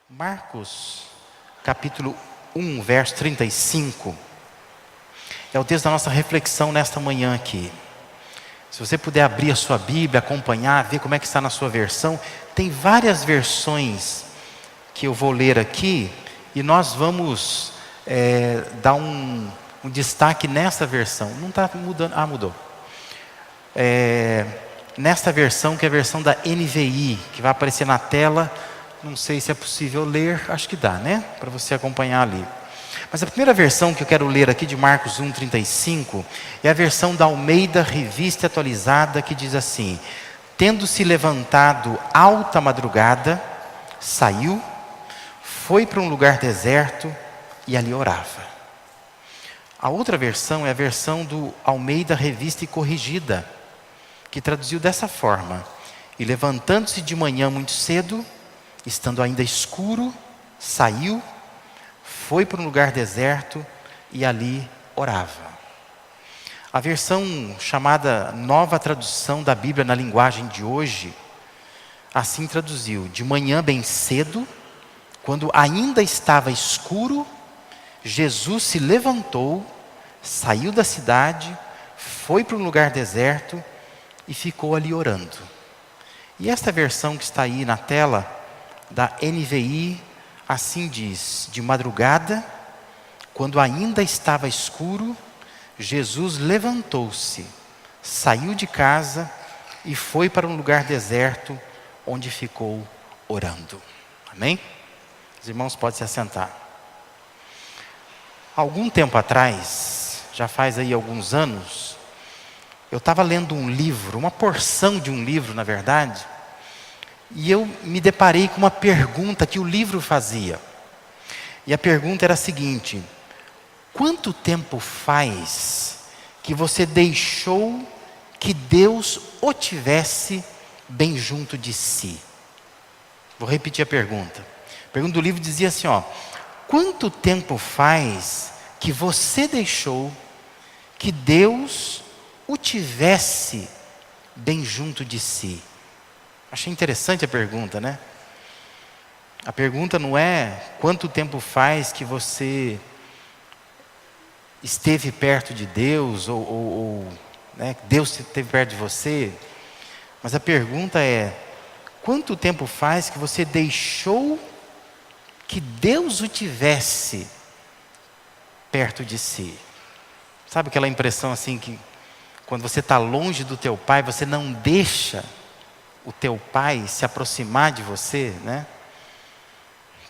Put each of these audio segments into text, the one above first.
Marcos, capítulo 1, verso 35, é o texto da nossa reflexão nesta manhã aqui. Se você puder abrir a sua Bíblia, acompanhar, ver como é que está na sua versão, tem várias versões que eu vou ler aqui, e nós vamos dar um destaque nessa versão. Não está mudando, mudou. Nesta versão, que é a versão da NVI, que vai aparecer na tela. Não sei se é possível ler, acho que dá, né? Para você acompanhar ali. Mas a primeira versão que eu quero ler aqui de Marcos 1,35 é a versão da Almeida Revista Atualizada, que diz assim: tendo se levantado alta madrugada, saiu, foi para um lugar deserto e ali orava. A outra versão é a versão do Almeida Revista e Corrigida, que traduziu dessa forma: e levantando-se de manhã muito cedo, estando ainda escuro, saiu, foi para um lugar deserto e ali orava. A versão chamada Nova Tradução da Bíblia na linguagem de hoje, assim traduziu: de manhã bem cedo, quando ainda estava escuro, Jesus se levantou, saiu da cidade, foi para um lugar deserto e ficou ali orando. E esta versão que está aí na tela, da NVI, assim diz: de madrugada, quando ainda estava escuro, Jesus levantou-se, saiu de casa e foi para um lugar deserto, onde ficou orando. Amém? Os irmãos podem se assentar. Algum tempo atrás, já faz aí alguns anos, eu estava lendo um livro, uma porção de um livro, na verdade, e eu me deparei com uma pergunta que o livro fazia. E a pergunta era a seguinte: quanto tempo faz que você deixou que Deus o tivesse bem junto de si? Vou repetir a pergunta. A pergunta do livro dizia assim, quanto tempo faz que você deixou que Deus o tivesse bem junto de si? Achei interessante a pergunta, né? A pergunta não é quanto tempo faz que você esteve perto de Deus, ou Deus esteve perto de você. Mas a pergunta é: quanto tempo faz que você deixou que Deus o tivesse perto de si? Sabe aquela impressão assim que quando você está longe do teu pai, você não deixa o teu pai se aproximar de você, né?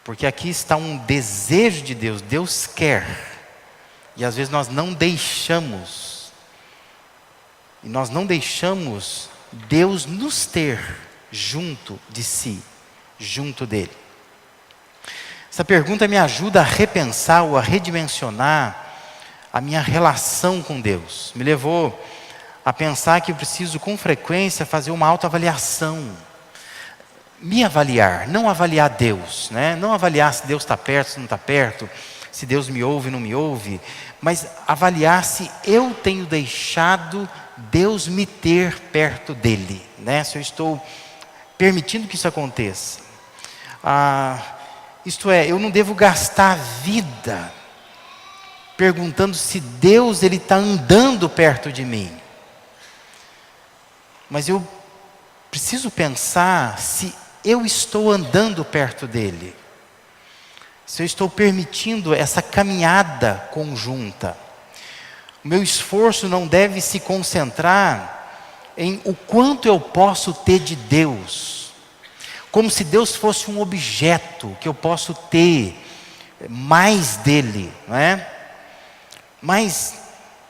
Porque aqui está um desejo de Deus, Deus quer, e às vezes nós não deixamos, e nós não deixamos Deus nos ter junto de si, junto dele. Essa pergunta me ajuda a repensar ou a redimensionar a minha relação com Deus. Me levou a pensar que eu preciso com frequência fazer uma autoavaliação. Me avaliar, não avaliar Deus, né? Não avaliar se Deus está perto, se não está perto, se Deus me ouve, não me ouve, mas avaliar se eu tenho deixado Deus me ter perto dele, né? Se eu estou permitindo que isso aconteça. Isto é, eu não devo gastar a vida perguntando se Deus ele está andando perto de mim. Mas eu preciso pensar se eu estou andando perto dele. Se eu estou permitindo essa caminhada conjunta. O meu esforço não deve se concentrar em o quanto eu posso ter de Deus. Como se Deus fosse um objeto que eu posso ter mais dele, não é? Mas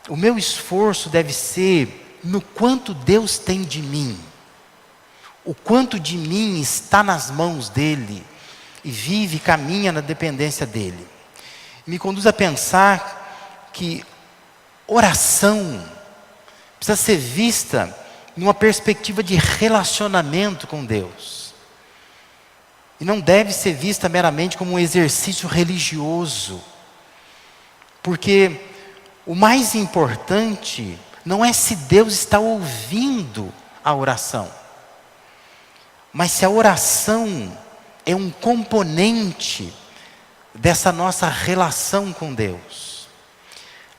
o meu esforço deve ser no quanto Deus tem de mim, o quanto de mim está nas mãos dele e vive e caminha na dependência dele. Me conduz a pensar que oração precisa ser vista numa perspectiva de relacionamento com Deus, e não deve ser vista meramente como um exercício religioso, porque o mais importante não é se Deus está ouvindo a oração, mas se a oração é um componente dessa nossa relação com Deus,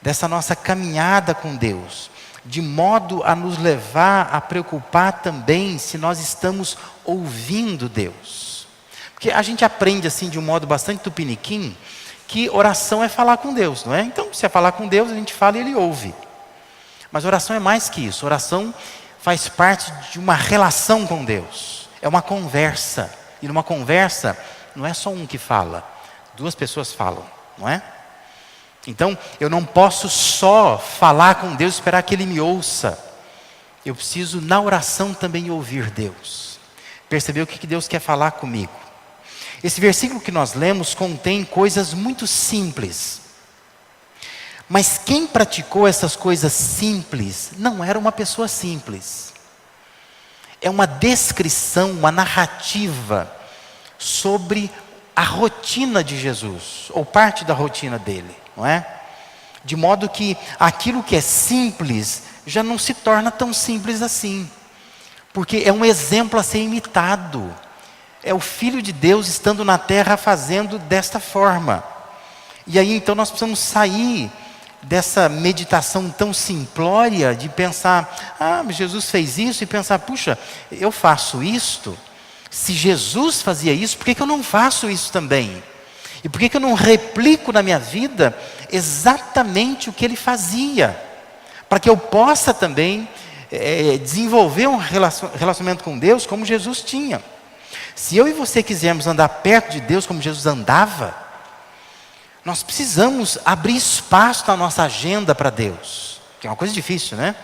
dessa nossa caminhada com Deus, de modo a nos levar a preocupar também se nós estamos ouvindo Deus. Porque a gente aprende assim de um modo bastante tupiniquim, que oração é falar com Deus, não é? Então, se é falar com Deus, a gente fala e Ele ouve. Mas oração é mais que isso. Oração faz parte de uma relação com Deus. É uma conversa. E numa conversa, não é só um que fala. 2 pessoas falam, não é? Então, eu não posso só falar com Deus e esperar que Ele me ouça. Eu preciso, na oração, também ouvir Deus. Perceber o que Deus quer falar comigo. Esse versículo que nós lemos contém coisas muito simples. Mas quem praticou essas coisas simples não era uma pessoa simples. É uma descrição, uma narrativa sobre a rotina de Jesus, ou parte da rotina dele, não é? De modo que aquilo que é simples já não se torna tão simples assim. Porque é um exemplo a ser imitado. É o Filho de Deus estando na terra fazendo desta forma. E aí então nós precisamos sair dessa meditação tão simplória de pensar, Jesus fez isso, e pensar, puxa, eu faço isto. Se Jesus fazia isso, por que eu não faço isso também? E por que eu não replico na minha vida exatamente o que Ele fazia? Para que eu possa também desenvolver um relacionamento com Deus como Jesus tinha. Se eu e você quisermos andar perto de Deus como Jesus andava, nós precisamos abrir espaço na nossa agenda para Deus. Que é uma coisa difícil, né?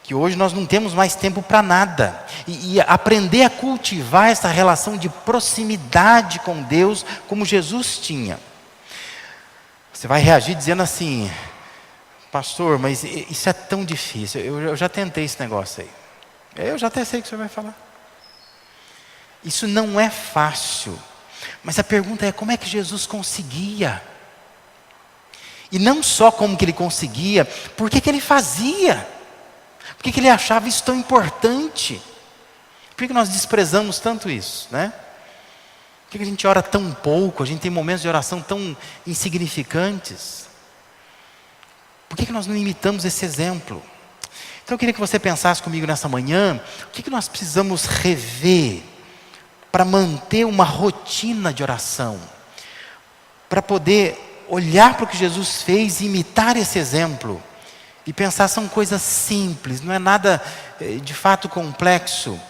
Que hoje nós não temos mais tempo para nada. E aprender a cultivar essa relação de proximidade com Deus, como Jesus tinha. Você vai reagir dizendo assim, pastor, mas isso é tão difícil. Eu já tentei esse negócio aí. Eu já até sei o que você vai falar. Isso não é fácil. Mas a pergunta é, como é que Jesus conseguia? E não só como que Ele conseguia, por que Ele fazia? Por que Ele achava isso tão importante? Por que nós desprezamos tanto isso, né? Por que a gente ora tão pouco? A gente tem momentos de oração tão insignificantes. Por que nós não imitamos esse exemplo? Então eu queria que você pensasse comigo nessa manhã, o que nós precisamos rever para manter uma rotina de oração, para poder olhar para o que Jesus fez e imitar esse exemplo, e pensar, são coisas simples, não é nada de fato complexo,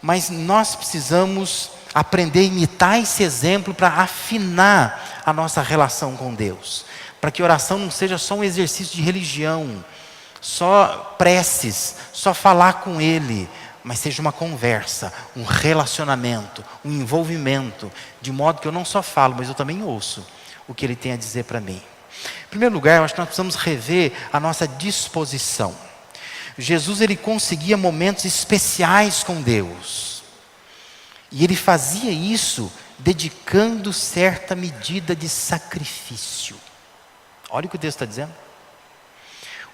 mas nós precisamos aprender a imitar esse exemplo para afinar a nossa relação com Deus, para que a oração não seja só um exercício de religião, só preces, só falar com Ele, mas seja uma conversa, um relacionamento, um envolvimento, de modo que eu não só falo, mas eu também ouço o que Ele tem a dizer para mim. Em primeiro lugar, eu acho que nós precisamos rever a nossa disposição. Jesus, Ele conseguia momentos especiais com Deus. E Ele fazia isso dedicando certa medida de sacrifício. Olha o que o texto está dizendo.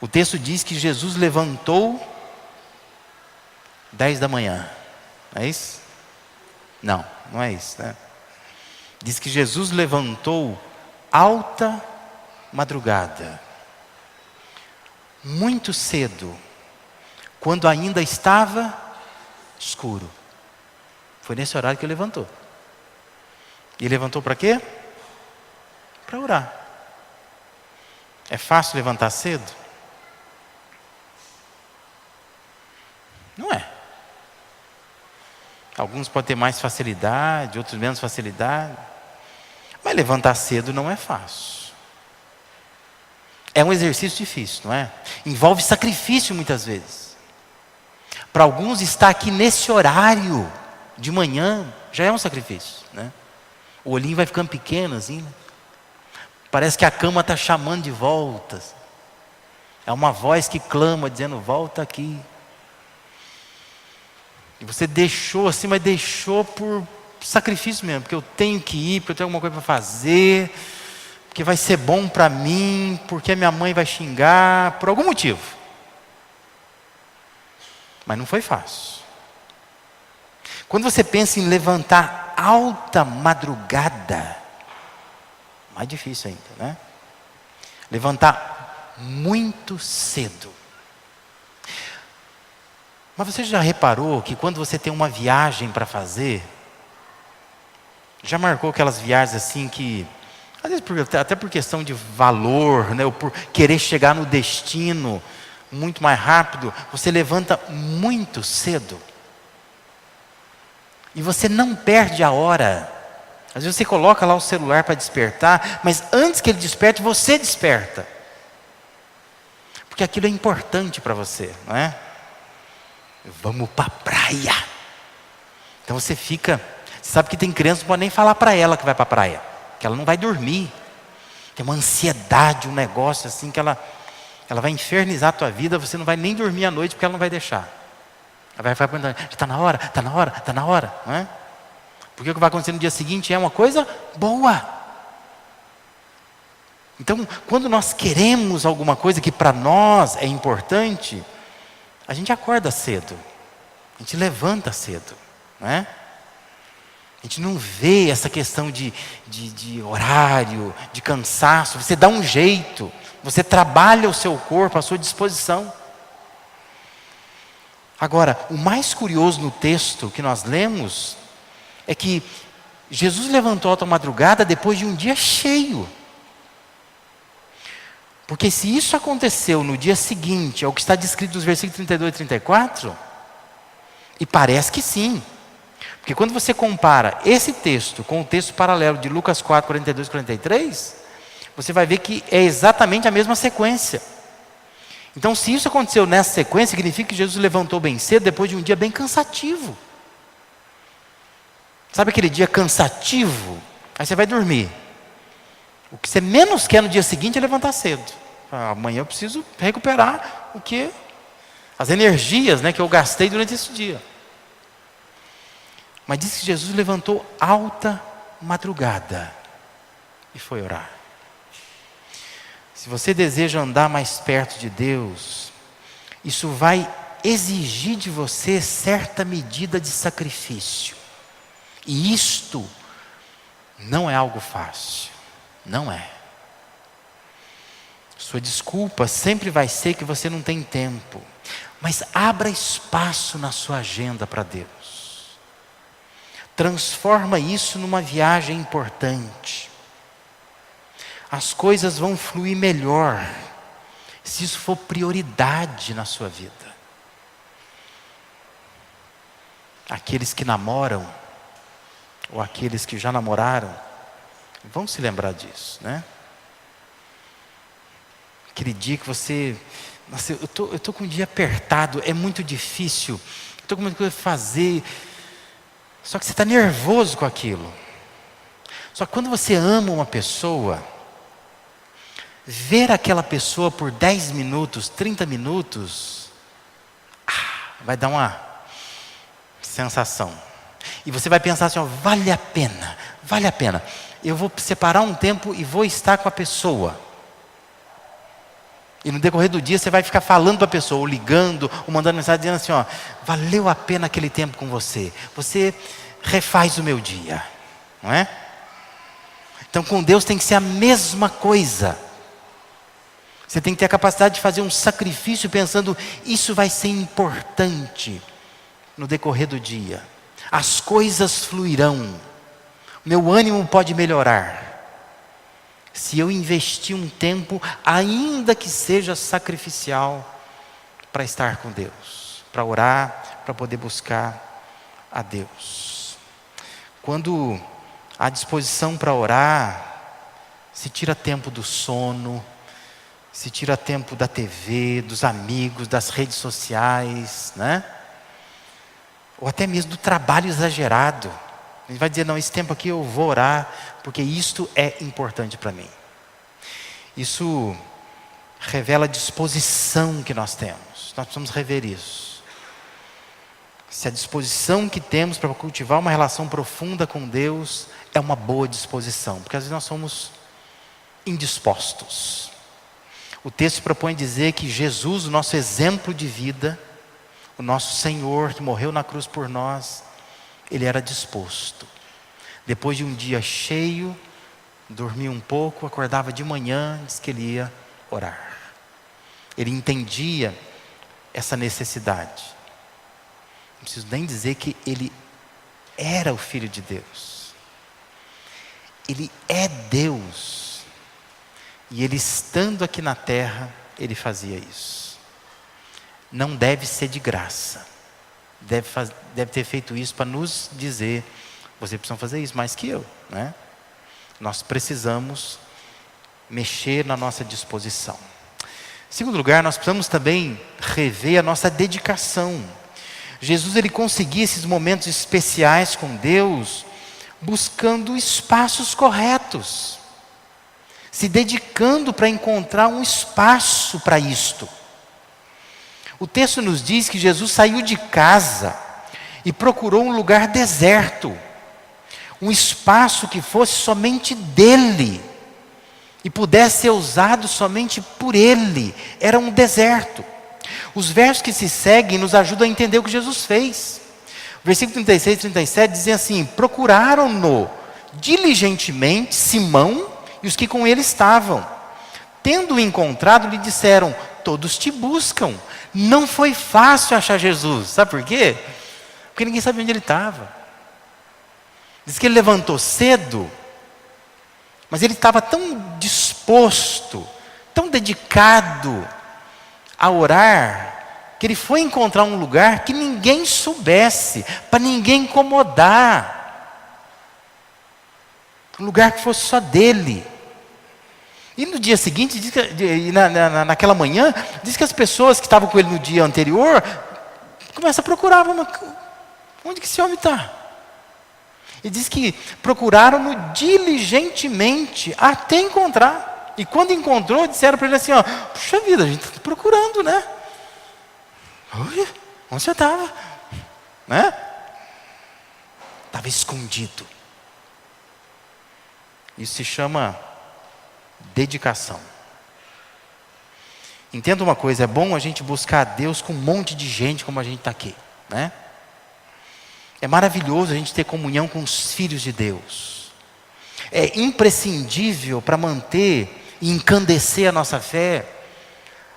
O texto diz que Jesus levantou 10 da manhã, não é isso? Não, não é isso, né? Diz que Jesus levantou alta madrugada, muito cedo, quando ainda estava escuro. Foi nesse horário que Ele levantou. E levantou para quê? Para orar. É fácil levantar cedo? Não é. Alguns podem ter mais facilidade, outros menos facilidade. Mas levantar cedo não é fácil. É um exercício difícil, não é? Envolve sacrifício muitas vezes. Para alguns estar aqui nesse horário de manhã já é um sacrifício, né? O olhinho vai ficando pequeno assim, né? Parece que a cama está chamando de volta. É uma voz que clama dizendo, volta aqui. E você deixou assim, mas deixou por sacrifício mesmo, porque eu tenho que ir, porque eu tenho alguma coisa para fazer, porque vai ser bom para mim, porque a minha mãe vai xingar, por algum motivo. Mas não foi fácil. Quando você pensa em levantar alta madrugada. Mais difícil ainda, né? Levantar muito cedo. Mas você já reparou que quando você tem uma viagem para fazer, já marcou aquelas viagens assim que, às vezes até por questão de valor, né, ou por querer chegar no destino muito mais rápido, você levanta muito cedo. E você não perde a hora. Às vezes você coloca lá o celular para despertar, mas antes que ele desperte, você desperta. Porque aquilo é importante para você, não é? Vamos para a praia. Então você fica... Você sabe que tem criança que não pode nem falar para ela que vai para a praia, que ela não vai dormir. Tem uma ansiedade, um negócio assim que ela vai infernizar a tua vida, você não vai nem dormir à noite porque ela não vai deixar. Ela vai falar, está na hora, está na hora, está na hora. Não é? Porque o que vai acontecer no dia seguinte é uma coisa boa. Então, quando nós queremos alguma coisa que para nós é importante, a gente acorda cedo, a gente levanta cedo, não é? A gente não vê essa questão de horário, de cansaço. Você dá um jeito, você trabalha o seu corpo à sua disposição. Agora, o mais curioso no texto que nós lemos é que Jesus levantou alta madrugada depois de um dia cheio. Porque se isso aconteceu no dia seguinte, é o que está descrito nos versículos 32 e 34, e parece que sim. Porque quando você compara esse texto com o texto paralelo de Lucas 4, 42 e 43, você vai ver que é exatamente a mesma sequência. Então, se isso aconteceu nessa sequência, significa que Jesus levantou bem cedo, depois de um dia bem cansativo. Sabe aquele dia cansativo? Aí você vai dormir. O que você menos quer no dia seguinte é levantar cedo. Amanhã eu preciso recuperar as energias, né, que eu gastei durante esse dia. Mas diz que Jesus levantou alta madrugada e foi orar. Se você deseja andar mais perto de Deus, isso vai exigir de você certa medida de sacrifício. E isto não é algo fácil. Não é. Sua desculpa sempre vai ser que você não tem tempo. Mas abra espaço na sua agenda para Deus. Transforma isso numa viagem importante. As coisas vão fluir melhor se isso for prioridade na sua vida. Aqueles que namoram, ou aqueles que já namoraram, vão se lembrar disso, né? Aquele dia que você... Nossa, eu tô com um dia apertado, é muito difícil, eu estou com muita coisa a fazer... Só que você está nervoso com aquilo. Só que quando você ama uma pessoa, ver aquela pessoa por 10 minutos, 30 minutos, vai dar uma sensação. E você vai pensar assim, vale a pena, vale a pena. Eu vou separar um tempo e vou estar com a pessoa. E no decorrer do dia você vai ficar falando para a pessoa, ou ligando, ou mandando mensagem dizendo assim, valeu a pena aquele tempo com você. Você refaz o meu dia, não é? Então com Deus tem que ser a mesma coisa. Você tem que ter a capacidade de fazer um sacrifício pensando, isso vai ser importante no decorrer do dia. As coisas fluirão. Meu ânimo pode melhorar. Se eu investir um tempo, ainda que seja sacrificial, para estar com Deus, para orar, para poder buscar a Deus. Quando há disposição para orar, se tira tempo do sono, se tira tempo da TV, dos amigos, das redes sociais, né? Ou até mesmo do trabalho exagerado. A gente vai dizer, não, esse tempo aqui eu vou orar, porque isto é importante para mim. Isso revela a disposição que nós temos. Nós precisamos rever isso. Se a disposição que temos para cultivar uma relação profunda com Deus é uma boa disposição, porque às vezes nós somos indispostos. O texto propõe dizer que Jesus, o nosso exemplo de vida, o nosso Senhor que morreu na cruz por nós, Ele era disposto. Depois de um dia cheio, dormia um pouco, acordava de manhã, disse que ele ia orar. Ele entendia essa necessidade. Não preciso nem dizer que ele era o Filho de Deus. Ele é Deus. E ele estando aqui na terra, ele fazia isso. Não deve ser de graça. Deve ter feito isso para nos dizer: você precisa fazer isso mais que eu, né? Nós precisamos mexer na nossa disposição. Em segundo lugar, nós precisamos também rever a nossa dedicação. Jesus, ele conseguia esses momentos especiais com Deus buscando espaços corretos, se dedicando para encontrar um espaço para isto. O texto nos diz que Jesus saiu de casa e procurou um lugar deserto, um espaço que fosse somente dele e pudesse ser usado somente por ele. Era um deserto. Os versos que se seguem nos ajudam a entender o que Jesus fez. Versículo 36 e 37 dizem assim: procuraram-no diligentemente Simão e os que com ele estavam. Tendo-o encontrado, lhe disseram: todos te buscam. Não foi fácil achar Jesus. Sabe por quê? Porque ninguém sabia onde ele estava. Diz que ele levantou cedo, mas ele estava tão disposto, tão dedicado a orar, que ele foi encontrar um lugar que ninguém soubesse, para ninguém incomodar. Um lugar que fosse só dele. E no dia seguinte, naquela manhã, diz que as pessoas que estavam com ele no dia anterior começam a procurar: onde que esse homem está? E diz que procuraram-no diligentemente até encontrar. E quando encontrou, disseram para ele assim: puxa vida, a gente está procurando, né? Olha, onde você estava? Né? Estava escondido. Isso se chama dedicação. Entenda uma coisa: é bom a gente buscar a Deus com um monte de gente como a gente está aqui, né? É maravilhoso a gente ter comunhão com os filhos de Deus. É imprescindível para manter e encandecer a nossa fé,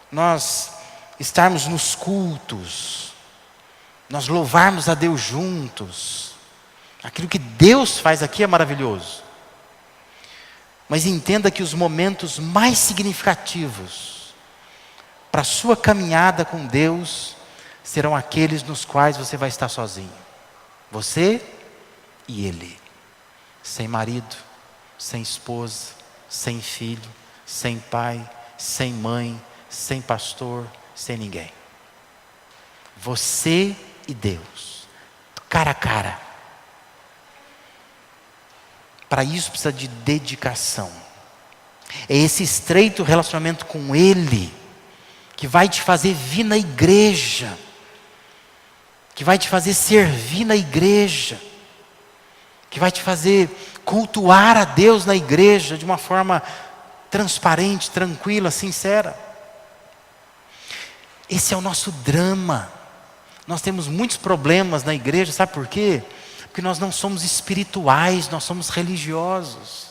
nós estarmos nos cultos, nós louvarmos a Deus juntos. Aquilo que Deus faz aqui é maravilhoso. Mas entenda que os momentos mais significativos para a sua caminhada com Deus serão aqueles nos quais você vai estar sozinho. Você e Ele. Sem marido, sem esposa, sem filho, sem pai, sem mãe, sem pastor, sem ninguém. Você e Deus, cara a cara. Para isso precisa de dedicação. É esse estreito relacionamento com Ele que vai te fazer vir na igreja, que vai te fazer servir na igreja, que vai te fazer cultuar a Deus na igreja de uma forma transparente, tranquila, sincera. Esse é o nosso drama. Nós temos muitos problemas na igreja, sabe por quê? Porque nós não somos espirituais, nós somos religiosos.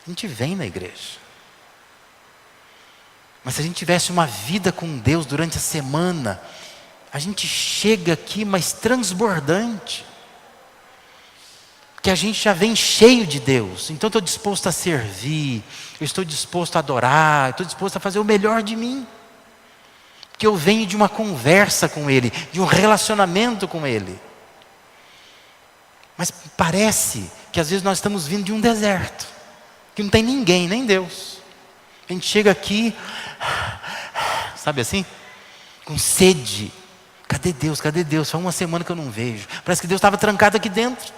A gente vem na igreja. Mas se a gente tivesse uma vida com Deus durante a semana, a gente chega aqui mais transbordante. Porque a gente já vem cheio de Deus. Então eu estou disposto a servir, eu estou disposto a adorar, eu estou disposto a fazer o melhor de mim. Porque eu venho de uma conversa com Ele, de um relacionamento com Ele. Mas parece que às vezes nós estamos vindo de um deserto, que não tem ninguém, nem Deus. A gente chega aqui, sabe assim? Com sede. Cadê Deus? Cadê Deus? Faz uma semana que eu não vejo. Parece que Deus estava trancado aqui dentro.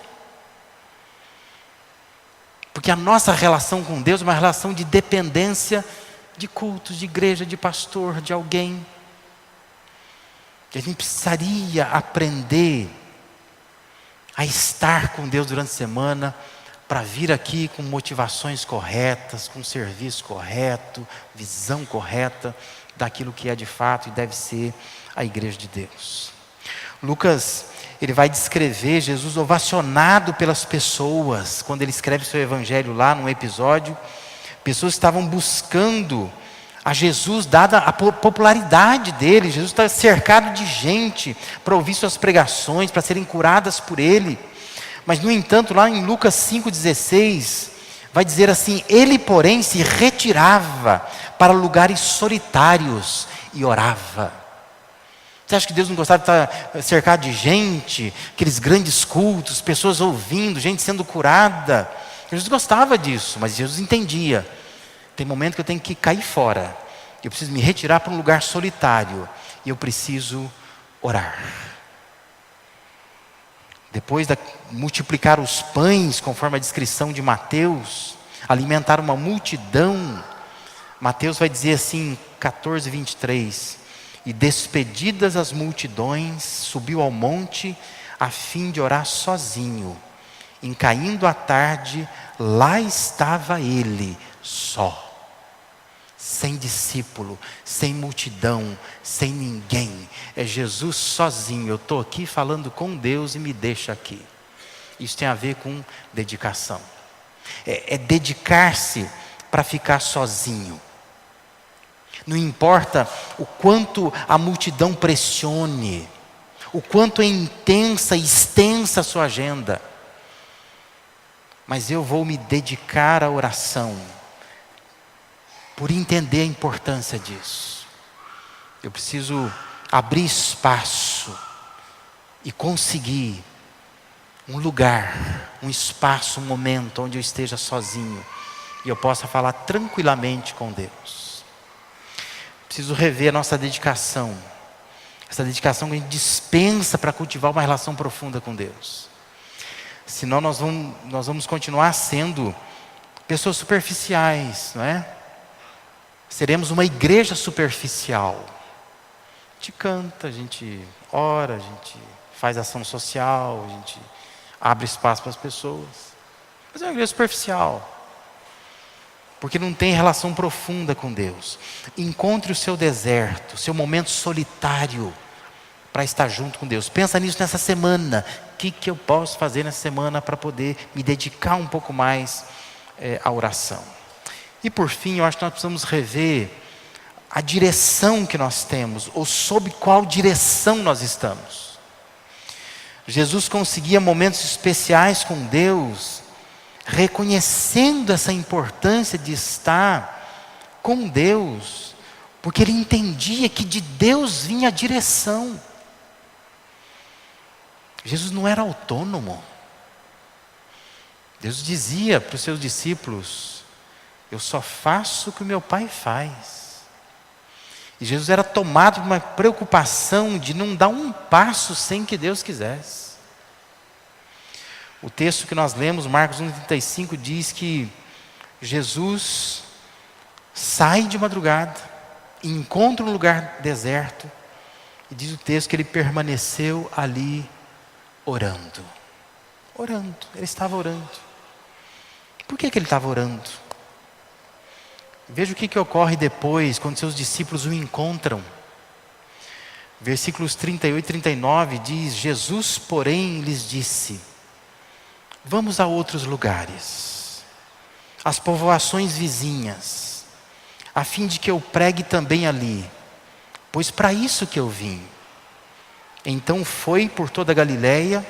Porque a nossa relação com Deus é uma relação de dependência de cultos, de igreja, de pastor, de alguém. Que a gente precisaria aprender a estar com Deus durante a semana, para vir aqui com motivações corretas, com serviço correto, visão correta daquilo que é de fato e deve ser a igreja de Deus. Lucas, ele vai descrever Jesus ovacionado pelas pessoas. Quando ele escreve seu evangelho lá num episódio, pessoas estavam buscando a Jesus, dada a popularidade dele. Jesus está cercado de gente para ouvir suas pregações, para serem curadas por ele. Mas, no entanto, lá em Lucas 5,16, vai dizer assim: ele, porém, se retirava para lugares solitários e orava. Você acha que Deus não gostava de estar cercado de gente, aqueles grandes cultos, pessoas ouvindo, gente sendo curada? Jesus gostava disso, mas Jesus entendia: tem momento que eu tenho que cair fora, eu preciso me retirar para um lugar solitário, e eu preciso orar. Depois de multiplicar os pães, conforme a descrição de Mateus, alimentar uma multidão, Mateus vai dizer assim, 14:23, e despedidas as multidões, subiu ao monte a fim de orar sozinho. Em caindo a tarde, lá estava ele só, sem discípulo, sem multidão, sem ninguém. É Jesus sozinho. Eu estou aqui falando com Deus e me deixa aqui. Isso tem a ver com dedicação. É dedicar-se para ficar sozinho. Não importa o quanto a multidão pressione, o quanto é intensa e extensa a sua agenda, mas eu vou me dedicar à oração, por entender a importância disso. Eu preciso abrir espaço e conseguir um lugar, um espaço, um momento onde eu esteja sozinho e eu possa falar tranquilamente com Deus. Preciso rever a nossa dedicação, essa dedicação que a gente dispensa para cultivar uma relação profunda com Deus. Senão nós vamos continuar sendo pessoas superficiais, não é? Seremos uma igreja superficial. A gente canta, a gente ora, a gente faz ação social, a gente abre espaço para as pessoas. Mas é uma igreja superficial, porque não tem relação profunda com Deus. Encontre o seu deserto, o seu momento solitário para estar junto com Deus. Pensa nisso nessa semana. O que eu posso fazer nessa semana para poder me dedicar um pouco mais à oração? E por fim, eu acho que nós precisamos rever a direção que nós temos, ou sob qual direção nós estamos. Jesus conseguia momentos especiais com Deus, reconhecendo essa importância de estar com Deus, porque ele entendia que de Deus vinha a direção. Jesus não era autônomo. Deus dizia para os seus discípulos: eu só faço o que o meu Pai faz. E Jesus era tomado por uma preocupação de não dar um passo sem que Deus quisesse. O texto que nós lemos, Marcos 1,35, diz que Jesus sai de madrugada, encontra um lugar deserto, e diz o texto que ele permaneceu ali orando. Orando, ele estava orando. Por que ele estava orando? Veja o que ocorre depois, quando seus discípulos o encontram. Versículos 38 e 39 diz: Jesus, porém, lhes disse: vamos a outros lugares, às povoações vizinhas, a fim de que eu pregue também ali, pois para isso que eu vim. Então foi por toda a Galileia,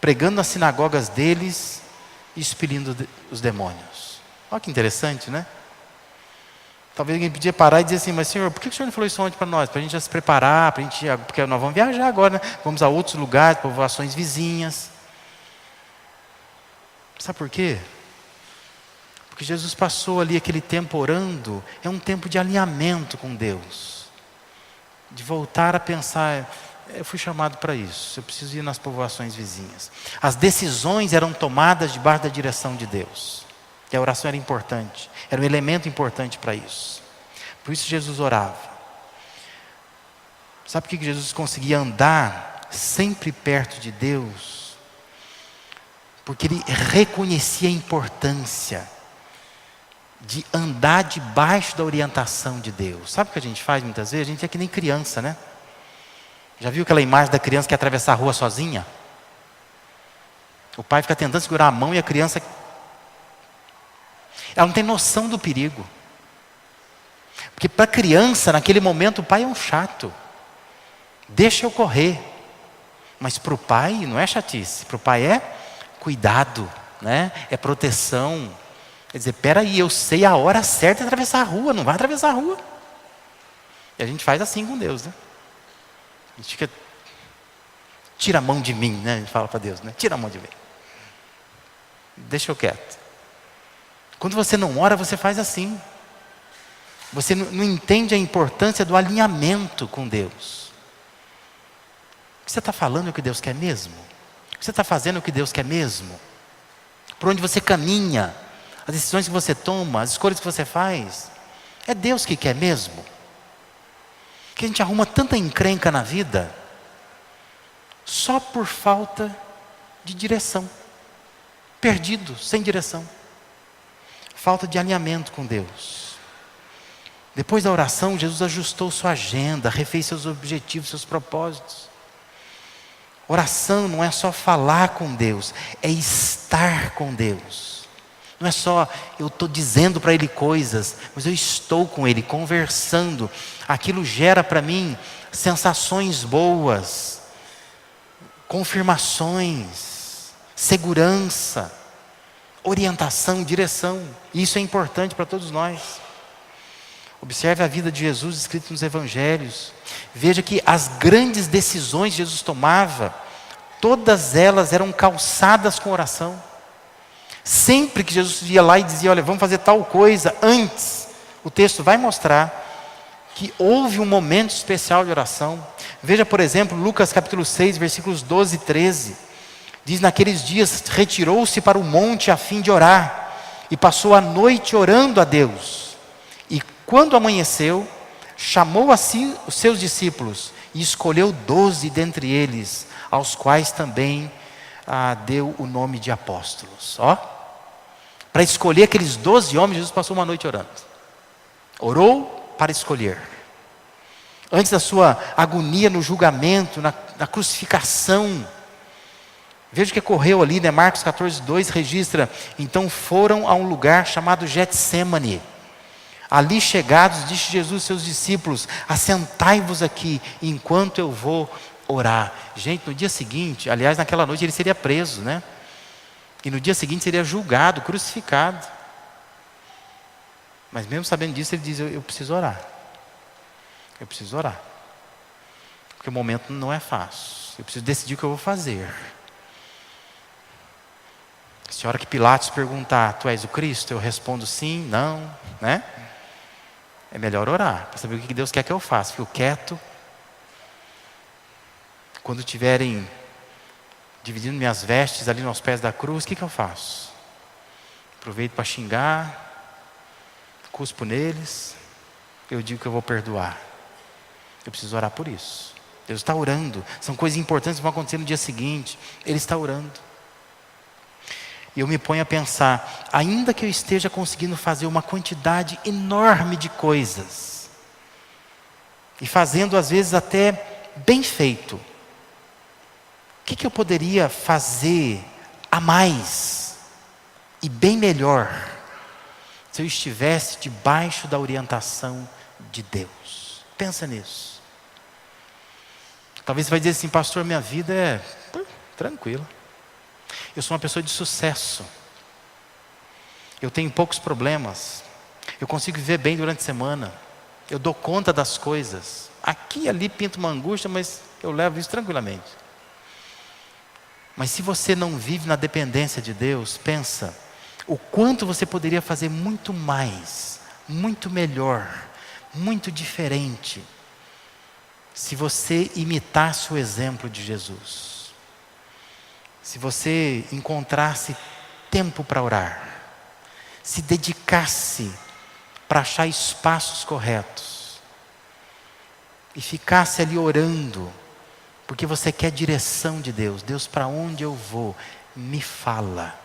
pregando nas sinagogas deles e expelindo os demônios. Olha que interessante, né? Talvez alguém podia parar e dizer assim: mas Senhor, por que o Senhor não falou isso ontem para nós? Para a gente já se preparar, porque nós vamos viajar agora, né? Vamos a outros lugares, povoações vizinhas. Sabe por quê? Porque Jesus passou ali aquele tempo orando, é um tempo de alinhamento com Deus. De voltar a pensar: eu fui chamado para isso, eu preciso ir nas povoações vizinhas. As decisões eram tomadas debaixo da direção de Deus. E a oração era importante, era um elemento importante para isso. Por isso Jesus orava. Sabe por que Jesus conseguia andar sempre perto de Deus? Porque ele reconhecia a importância de andar debaixo da orientação de Deus. Sabe o que a gente faz muitas vezes? A gente é que nem criança, né? Já viu aquela imagem da criança que quer atravessar a rua sozinha? O pai fica tentando segurar a mão e a criança, ela não tem noção do perigo. Porque para a criança, naquele momento, o pai é um chato. Deixa eu correr. Mas para o pai não é chatice. Para o pai é cuidado, né? É proteção. Quer dizer, peraí, eu sei a hora certa de atravessar a rua. Não vai atravessar a rua. E a gente faz assim com Deus, né? A gente fica, tira a mão de mim, né? A gente fala para Deus, né? Tira a mão de mim. Deixa eu quieto. Quando você não ora, você faz assim. Você não entende a importância do alinhamento com Deus. O que você está falando é o que Deus quer mesmo? O que você está fazendo é o que Deus quer mesmo? Por onde você caminha, as decisões que você toma, as escolhas que você faz, é Deus que quer mesmo? Que a gente arruma tanta encrenca na vida, só por falta de direção. Perdido, sem direção. Falta de alinhamento com Deus. Depois da oração, Jesus ajustou sua agenda, refez seus objetivos, seus propósitos. Oração não é só falar com Deus, é estar com Deus. Não é só eu estou dizendo para Ele coisas, mas eu estou com Ele, conversando. Aquilo gera para mim sensações boas, confirmações, segurança, orientação, direção. Isso é importante para todos nós. Observe a vida de Jesus escrita nos evangelhos. Veja que as grandes decisões que Jesus tomava, todas elas eram calçadas com oração. Sempre que Jesus ia lá e dizia, olha, vamos fazer tal coisa, antes, o texto vai mostrar que houve um momento especial de oração. Veja, por exemplo, Lucas capítulo 6, versículos 12 e 13. Diz, naqueles dias, retirou-se para o monte a fim de orar, e passou a noite orando a Deus. E quando amanheceu, chamou a si os seus discípulos, e escolheu 12 dentre eles, aos quais também deu o nome de apóstolos. Para escolher aqueles 12 homens, Jesus passou uma noite orando. Orou para escolher. Antes da sua agonia no julgamento, na crucificação. Veja o que ocorreu ali, né? Marcos 14, 2 registra. Então foram a um lugar chamado Getsêmani. Ali chegados, disse Jesus aos seus discípulos, assentai-vos aqui, enquanto eu vou orar. Gente, no dia seguinte, aliás, naquela noite ele seria preso, né? E no dia seguinte seria julgado, crucificado. Mas mesmo sabendo disso, ele diz, eu preciso orar. Eu preciso orar. Porque o momento não é fácil. Eu preciso decidir o que eu vou fazer. Se a hora que Pilatos perguntar, tu és o Cristo? Eu respondo sim, não, né? É melhor orar, para saber o que Deus quer que eu faça. Fico quieto. Quando estiverem dividindo minhas vestes ali nos pés da cruz, o que eu faço? Aproveito para xingar, cuspo neles, eu digo que eu vou perdoar. Eu preciso orar por isso. Deus está orando. São coisas importantes que vão acontecer no dia seguinte. Ele está orando. E eu me ponho a pensar, ainda que eu esteja conseguindo fazer uma quantidade enorme de coisas, e fazendo às vezes até bem feito, o que eu poderia fazer a mais e bem melhor se eu estivesse debaixo da orientação de Deus? Pensa nisso. Talvez você vai dizer assim, pastor, minha vida é tranquila. Eu sou uma pessoa de sucesso. Eu tenho poucos problemas. Eu consigo viver bem durante a semana. Eu dou conta das coisas. Aqui e ali pinto uma angústia, mas eu levo isso tranquilamente. Mas se você não vive na dependência de Deus, pensa o quanto você poderia fazer muito mais, muito melhor, muito diferente, se você imitasse o exemplo de Jesus. Se você encontrasse tempo para orar, se dedicasse para achar espaços corretos, e ficasse ali orando, porque você quer direção de Deus. Deus, para onde eu vou? Me fala.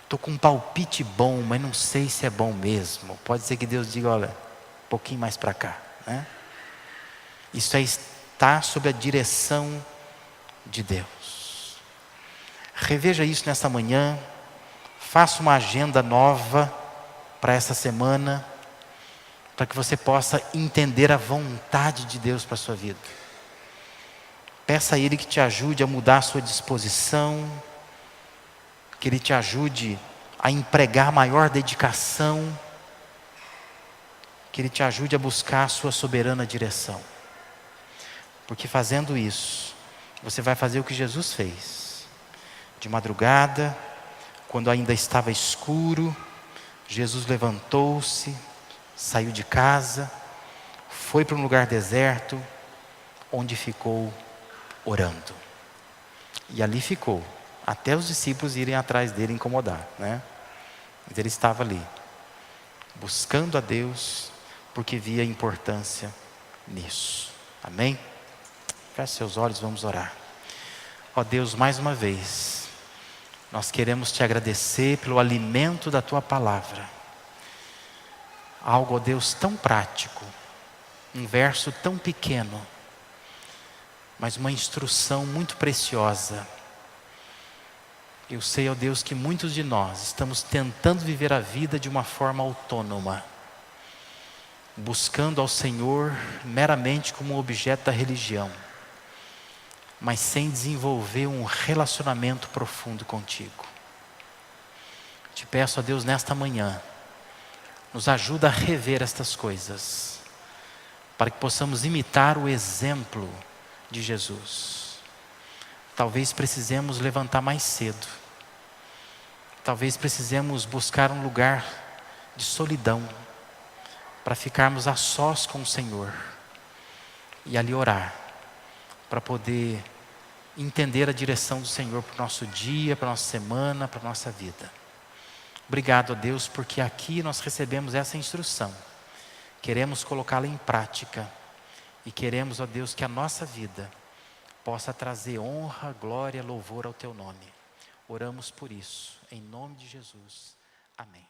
Estou com um palpite bom, mas não sei se é bom mesmo. Pode ser que Deus diga, olha, um pouquinho mais para cá, né? Isso é está sob a direção de Deus. Reveja isso nesta manhã, faça uma agenda nova para essa semana, para que você possa entender a vontade de Deus para a sua vida. Peça a Ele que te ajude a mudar a sua disposição, que Ele te ajude a empregar maior dedicação, que Ele te ajude a buscar a sua soberana direção. Porque fazendo isso, você vai fazer o que Jesus fez. De madrugada, quando ainda estava escuro, Jesus levantou-se, saiu de casa, foi para um lugar deserto, onde ficou orando. E ali ficou, até os discípulos irem atrás dele incomodar, né? Mas ele estava ali, buscando a Deus, porque via importância nisso. Amém? Feche seus olhos, vamos orar. Ó Deus, mais uma vez, nós queremos te agradecer pelo alimento da tua palavra. Algo, ó Deus, tão prático, um verso tão pequeno, mas uma instrução muito preciosa. Eu sei, ó Deus, que muitos de nós estamos tentando viver a vida de uma forma autônoma, buscando ao Senhor meramente como um objeto da religião, mas sem desenvolver um relacionamento profundo contigo. Te peço, ó Deus, nesta manhã, nos ajuda a rever estas coisas, para que possamos imitar o exemplo de Jesus. Talvez precisemos levantar mais cedo. Talvez precisemos buscar um lugar de solidão, para ficarmos a sós com o Senhor e ali orar, para poder entender a direção do Senhor para o nosso dia, para a nossa semana, para a nossa vida. Obrigado a Deus, porque aqui nós recebemos essa instrução. Queremos colocá-la em prática e queremos, ó Deus, que a nossa vida possa trazer honra, glória, louvor ao teu nome. Oramos por isso, em nome de Jesus. Amém.